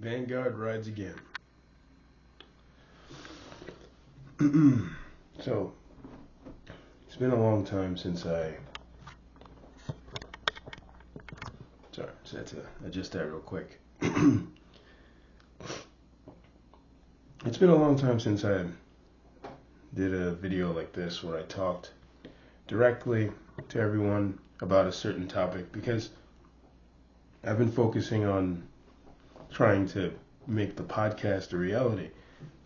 Vanguard rides again. So, it's been a long time since Sorry, just had to adjust that real quick. It's been a long time since I did a video like this where I talked directly to everyone about a certain topic because I've been focusing on trying to make the podcast a reality.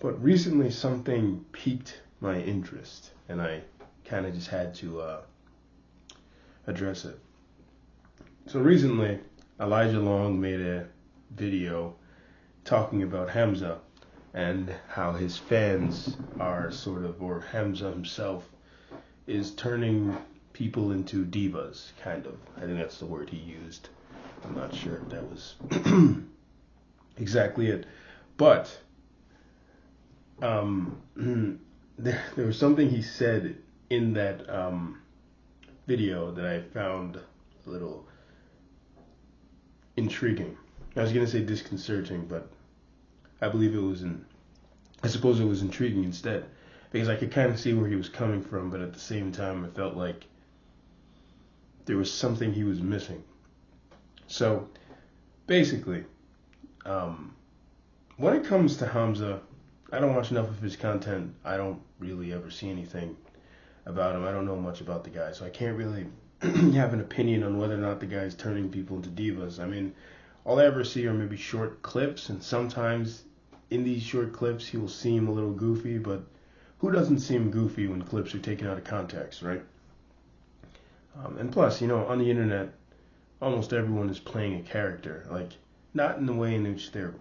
But recently something piqued my interest and I kind of just had to address it. So recently, Elisha Long made a video talking about Hamza and how his fans are or Hamza himself is turning people into divas, kind of. I think that's the word he used. I'm not sure if that was exactly it. But there was something he said in that video that I found a little intriguing. I was going to say disconcerting, but I suppose it was intriguing instead, because I could kind of see where he was coming from, but at the same time, I felt like there was something he was missing. So, basically, when it comes to Hamza, I don't watch enough of his content. I don't really ever see anything about him. I don't know much about the guy, so I can't really have an opinion on whether or not the guy's turning people into divas. I mean, all I ever see are maybe short clips, and sometimes in these short clips he will seem a little goofy, but who doesn't seem goofy when clips are taken out of context, right? And plus, on the internet, almost everyone is playing a character, like, not in the way in which they're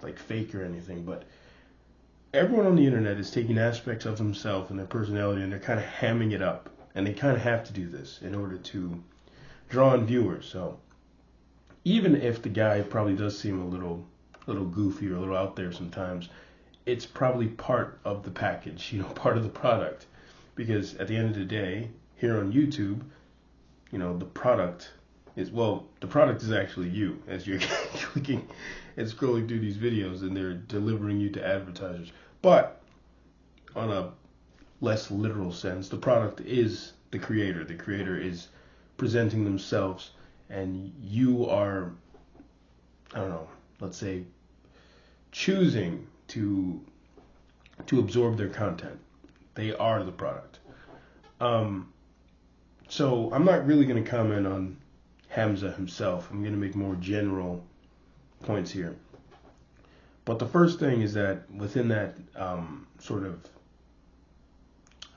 like fake or anything, but everyone on the internet is taking aspects of themselves and their personality and they're kind of hamming it up. And they kind of have to do this in order to draw in viewers. So even if the guy probably does seem a little goofy or a little out there sometimes, it's probably part of the package, part of the product. Because at the end of the day, here on YouTube, the product is actually you as you're clicking and scrolling through these videos, and they're delivering you to advertisers. But on a less literal sense, the product is the creator. The creator is presenting themselves, and you are, let's say, choosing to absorb their content. They are the product. So I'm not really going to comment on Hamza himself. I'm going to make more general points here. But the first thing is that within that I don't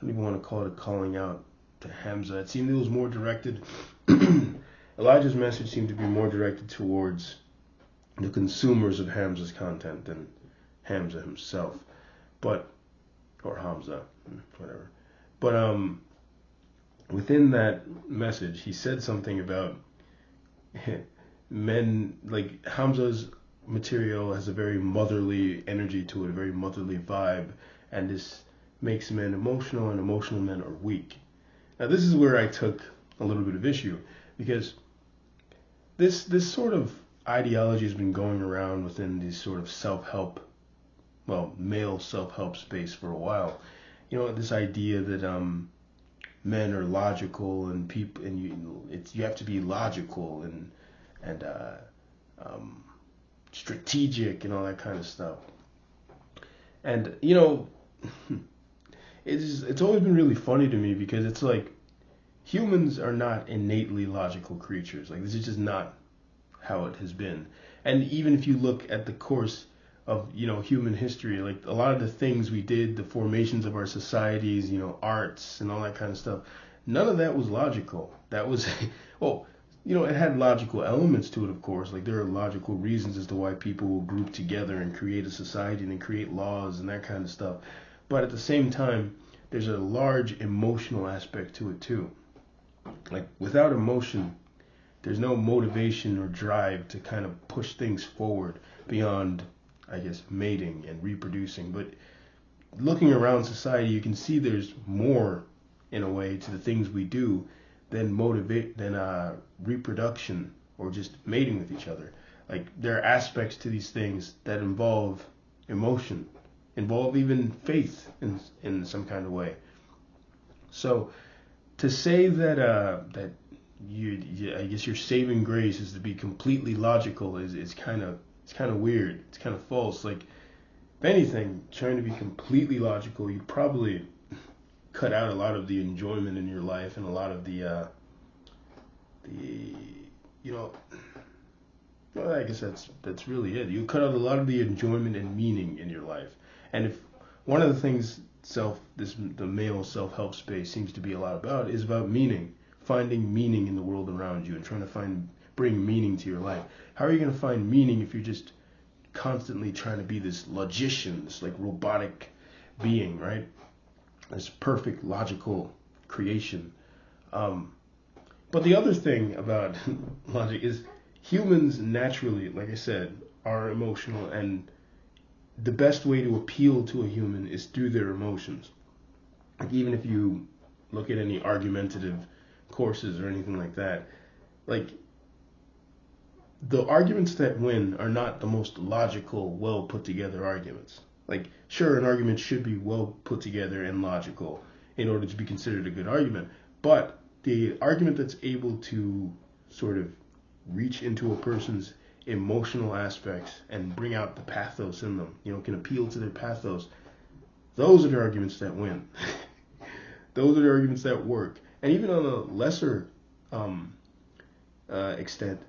even want to call it a calling out to Hamza. It seemed it was more directed. Elijah's message seemed to be more directed towards the consumers of Hamza's content than Hamza himself. Or Hamza, whatever. But within that message, he said something about men, like Hamza's material has a very motherly energy to it, a very motherly vibe, and this makes men emotional, and emotional men are weak. Now, this is where I took a little bit of issue, because this sort of ideology has been going around within this sort of male self-help space for a while. This idea that men are logical and people, and you have to be logical and strategic and all that kind of stuff. And it's always been really funny to me, because it's like humans are not innately logical creatures. Like, this is just not how it has been. And even if you look at the course of human history, like a lot of the things we did, the formations of our societies, arts and all that kind of stuff, none of that was logical. That was it had logical elements to it, of course. Like, there are logical reasons as to why people will group together and create a society and create laws and that kind of stuff. But at the same time, there's a large emotional aspect to it too. Like, without emotion, there's no motivation or drive to kind of push things forward beyond, I guess, mating and reproducing. But looking around society, you can see there's more, in a way, to the things we do than reproduction or just mating with each other. Like, there are aspects to these things that involve emotion, involve even faith in some kind of way. So to say that I guess your saving grace is to be completely logical is kind of weird. It's kind of false. Like, if anything, trying to be completely logical, you probably cut out a lot of the enjoyment in your life and a lot of the you know, well, I guess that's really it. You cut out a lot of the enjoyment and meaning in your life. And if one of the things the male self-help space seems to be a lot about is about meaning, finding meaning in the world around you and trying to bring meaning to your life. How are you going to find meaning if you're just constantly trying to be this logician, this like robotic being, right? This perfect logical creation. But the other thing about logic is humans naturally, like I said, are emotional, and the best way to appeal to a human is through their emotions. Like, even if you look at any argumentative courses or anything like that, like, the arguments that win are not the most logical, well put together arguments. Like, sure, an argument should be well put together and logical in order to be considered a good argument, but the argument that's able to sort of reach into a person's emotional aspects and bring out the pathos in them, can appeal to their pathos, those are the arguments that win. Those are the arguments that work. And even on a lesser extent,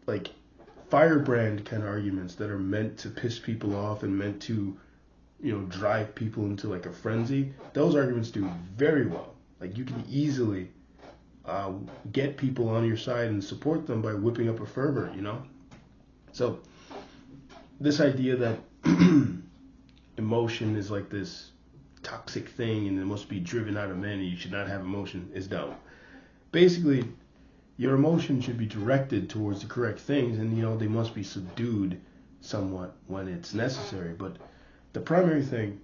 like firebrand kind of arguments that are meant to piss people off and meant to, drive people into like a frenzy, those arguments do very well. Like, you can easily get people on your side and support them by whipping up a fervor, So this idea that emotion is like this toxic thing and it must be driven out of men and you should not have emotion is dumb. Basically, your emotion should be directed towards the correct things, and they must be subdued somewhat when it's necessary. But the primary thing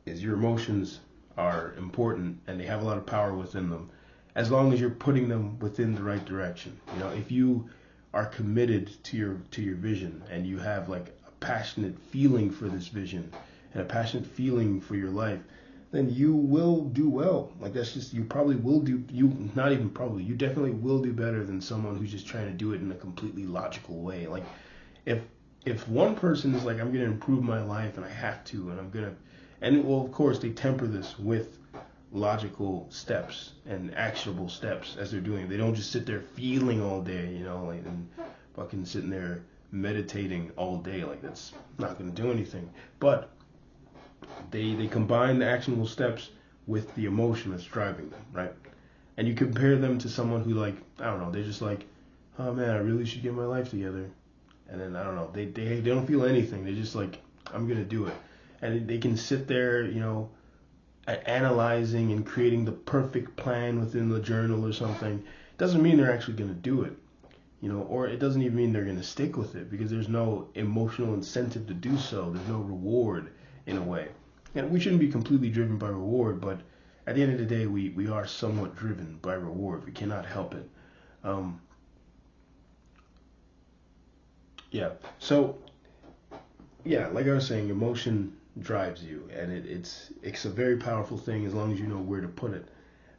is your emotions are important and they have a lot of power within them, as long as you're putting them within the right direction. If you are committed to your vision and you have like a passionate feeling for this vision and a passionate feeling for your life, then you will do well. Like, that's just, you probably will do, not even probably, you definitely will do better than someone who's just trying to do it in a completely logical way. Like, if one person is like, I'm going to improve my life and I have to, and I'm going to, and well, of course, they temper this with logical steps and actionable steps as they're doing it. They don't just sit there feeling all day, like, and fucking sitting there meditating all day. Like, that's not going to do anything. But they combine the actionable steps with the emotion that's driving them, right? And you compare them to someone who, like, I don't know, they're just like, oh man, I really should get my life together. And then, I don't know, they don't feel anything. They're just like, I'm going to do it. And they can sit there, analyzing and creating the perfect plan within the journal or something. Doesn't mean they're actually going to do it, or it doesn't even mean they're going to stick with it, because there's no emotional incentive to do so. There's no reward in a way. And we shouldn't be completely driven by reward, but at the end of the day, we are somewhat driven by reward. We cannot help it. So, like I was saying, emotion drives you, and it's a very powerful thing as long as you know where to put it.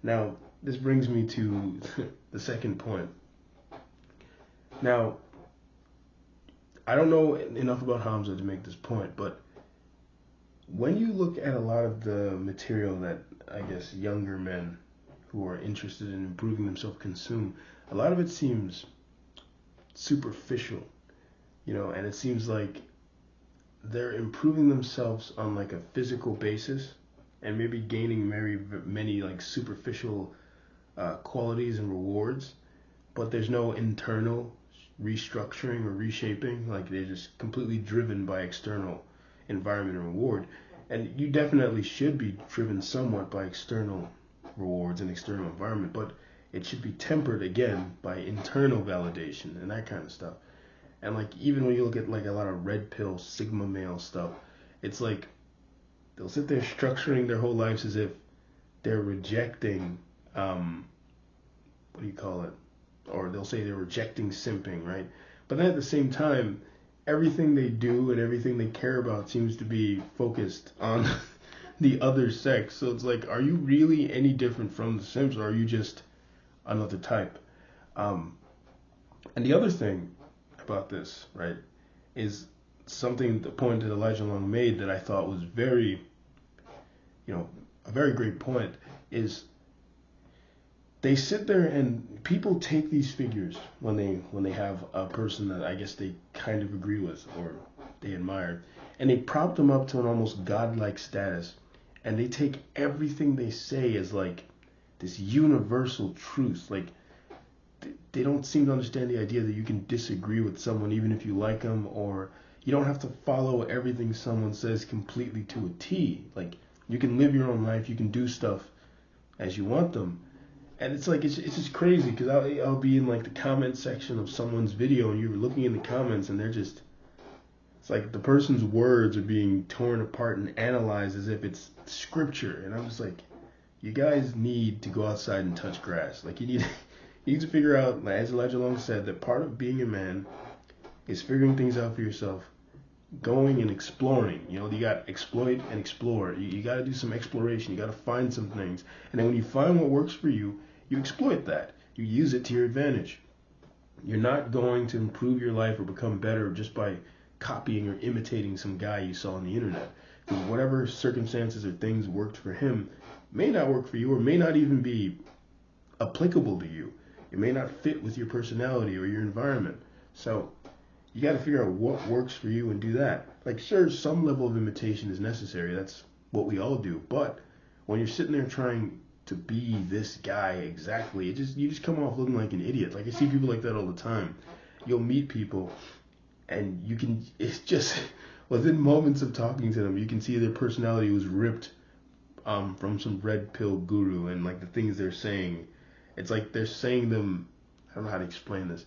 Now, this brings me to the second point. Now, I don't know enough about Hamza to make this point, but when you look at a lot of the material that, I guess, younger men who are interested in improving themselves consume, a lot of it seems superficial, and it seems like they're improving themselves on like a physical basis and maybe gaining many like superficial qualities and rewards, but there's no internal restructuring or reshaping. Like, they're just completely driven by external environment and reward. And you definitely should be driven somewhat by external rewards and external environment, but it should be tempered again by internal validation and that kind of stuff. And like, even when you look at like a lot of red pill sigma male stuff, it's like they'll sit there structuring their whole lives as if they're rejecting what do you call it, or they'll say they're rejecting simping, right? But then at the same time, everything they do and everything they care about seems to be focused on the other sex. So it's like, are you really any different from the Sims, or are you just another type? And the other thing about this, right, is something, the point that Elijah Long made that I thought was very, a very great point, is they sit there and people take these figures when they have a person that I guess they kind of agree with or they admire, and they prop them up to an almost godlike status, and they take everything they say as like this universal truth. Like, they don't seem to understand the idea that you can disagree with someone even if you like them, or you don't have to follow everything someone says completely to a T. Like, you can live your own life, you can do stuff as you want them. And it's like, it's just crazy, because I'll be in like the comment section of someone's video, and you're looking in the comments, and it's like the person's words are being torn apart and analyzed as if it's scripture. And I'm just like, you guys need to go outside and touch grass. Like, you need to figure out, as Elijah Long said, that part of being a man is figuring things out for yourself, going and exploring. You got exploit and explore. You got to do some exploration. You got to find some things. And then when you find what works for you, you exploit that. You use it to your advantage. You're not going to improve your life or become better just by copying or imitating some guy you saw on the internet. Because whatever circumstances or things worked for him may not work for you, or may not even be applicable to you. It may not fit with your personality or your environment. So you got to figure out what works for you and do that. Like, sure, some level of imitation is necessary. That's what we all do. But when you're sitting there trying to be this guy exactly, you just come off looking like an idiot. Like, I see people like that all the time. You'll meet people, and it's just within moments of talking to them, you can see their personality was ripped from some red pill guru, and like the things they're saying, it's like they're saying them, I don't know how to explain this.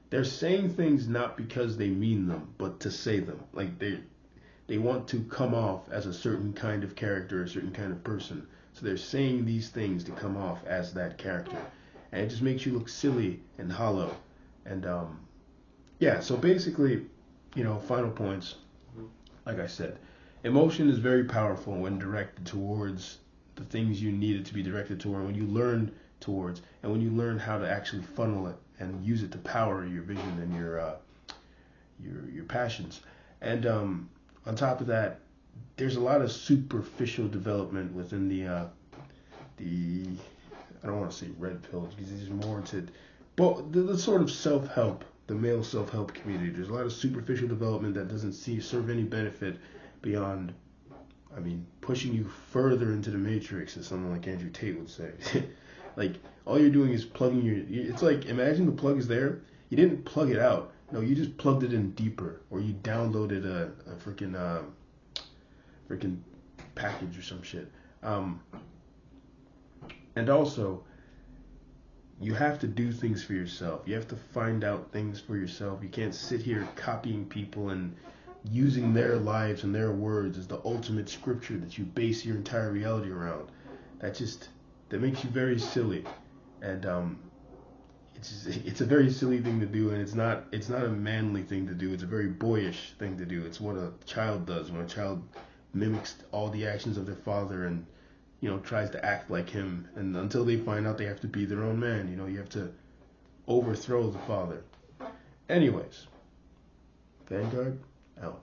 They're saying things not because they mean them, but to say them. Like, they want to come off as a certain kind of character, a certain kind of person. So they're saying these things to come off as that character. And it just makes you look silly and hollow. And so basically, final points, like I said, emotion is very powerful when directed towards the things you need it to be directed toward, when you learn towards, and when you learn how to actually funnel it and use it to power your vision and your passions. And on top of that, there's a lot of superficial development within the I don't want to say red pill, because there's more to it, but the sort of self-help, the male self-help community. There's a lot of superficial development that doesn't serve any benefit beyond, pushing you further into the matrix, as someone like Andrew Tate would say. Like, all you're doing is plugging it's like, imagine the plug is there, you didn't plug it out. No, you just plugged it in deeper, or you downloaded a freaking package or some shit. And also, you have to do things for yourself. You have to find out things for yourself. You can't sit here copying people and using their lives and their words as the ultimate scripture that you base your entire reality around. That makes you very silly. And it's a very silly thing to do, and it's not a manly thing to do. It's a very boyish thing to do. It's what a child does when a child mimics all the actions of their father and tries to act like him, and until they find out they have to be their own man. You have to overthrow the father. Anyways, Vanguard out.